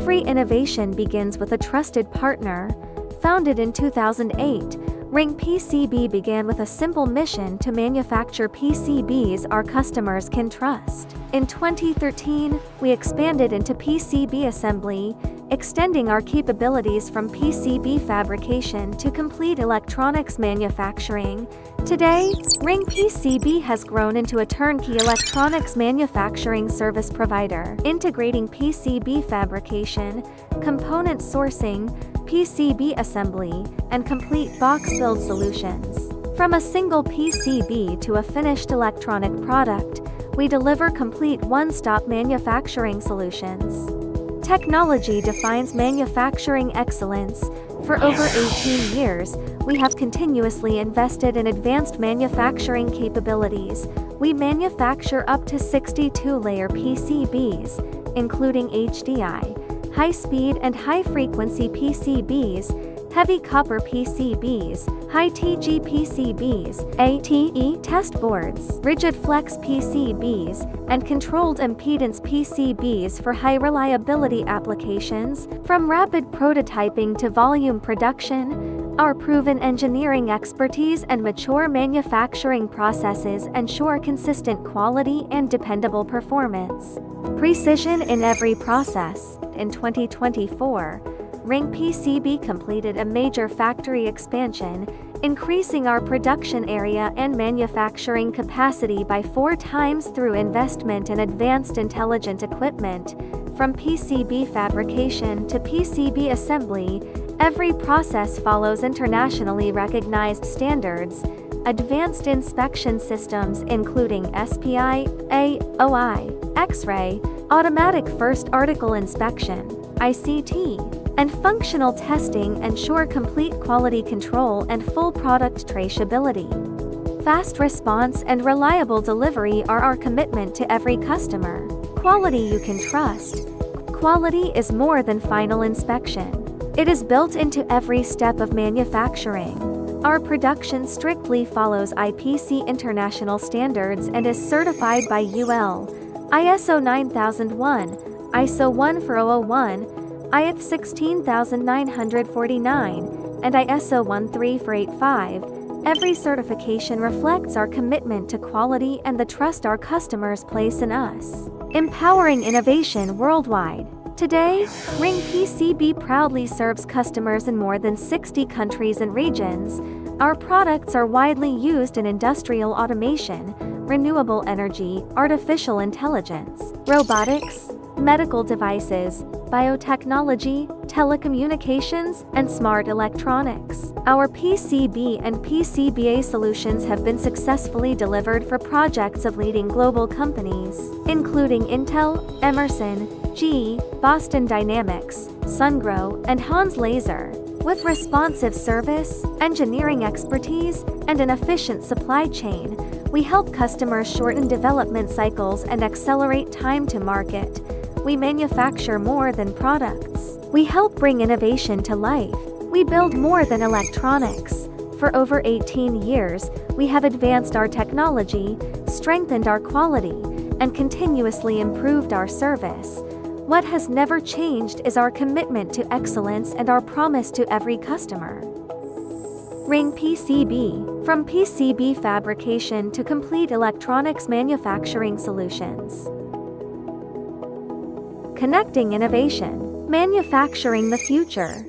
Every innovation begins with a trusted partner. Founded in 2008, RingPCB began with a simple mission to manufacture PCBs our customers can trust. In 2013, we expanded into PCB assembly, extending our capabilities from PCB fabrication to complete electronics manufacturing. Today, RingPCB has grown into a turnkey electronics manufacturing service provider, integrating PCB fabrication, component sourcing, PCB assembly, and complete box build solutions. From a single PCB to a finished electronic product, we deliver complete one-stop manufacturing solutions. Technology defines manufacturing excellence. For over 18 years, we have continuously invested in advanced manufacturing capabilities. We manufacture up to 62-layer PCBs, including HDI, high-speed and high-frequency PCBs, heavy copper PCBs, high-TG PCBs, ATE test boards, rigid flex PCBs, and controlled impedance PCBs for high-reliability applications. From rapid prototyping to volume production, our proven engineering expertise and mature manufacturing processes ensure consistent quality and dependable performance. Precision in every process. In 2024, RingPCB completed a major factory expansion, increasing our production area and manufacturing capacity by 4 times through investment in advanced intelligent equipment. From PCB fabrication to PCB assembly, every process follows internationally recognized standards. Advanced inspection systems including SPI, AOI, X-ray, automatic first article inspection, ICT, and functional testing ensure complete quality control and full product traceability. Fast response and reliable delivery are our commitment to every customer. Quality you can trust. Quality is more than final inspection. It is built into every step of manufacturing. Our production strictly follows IPC international standards and is certified by UL, ISO 9001, ISO 14001, IATF 16949, and ISO 13485. Every certification reflects our commitment to quality and the trust our customers place in us. Empowering innovation worldwide. Today, RingPCB proudly serves customers in more than 60 countries and regions. Our products are widely used in industrial automation, renewable energy, artificial intelligence, robotics, medical devices, biotechnology, telecommunications, and smart electronics. Our PCB and PCBA solutions have been successfully delivered for projects of leading global companies, including Intel, Emerson, GE, Boston Dynamics, Sungrow, and Hans Laser. With responsive service, engineering expertise, and an efficient supply chain, we help customers shorten development cycles and accelerate time to market. We manufacture more than products. We help bring innovation to life. We build more than electronics. For over 18 years, we have advanced our technology, strengthened our quality, and continuously improved our service. What has never changed is our commitment to excellence and our promise to every customer. RingPCB, from PCB fabrication to complete electronics manufacturing solutions. Connecting innovation, manufacturing the future.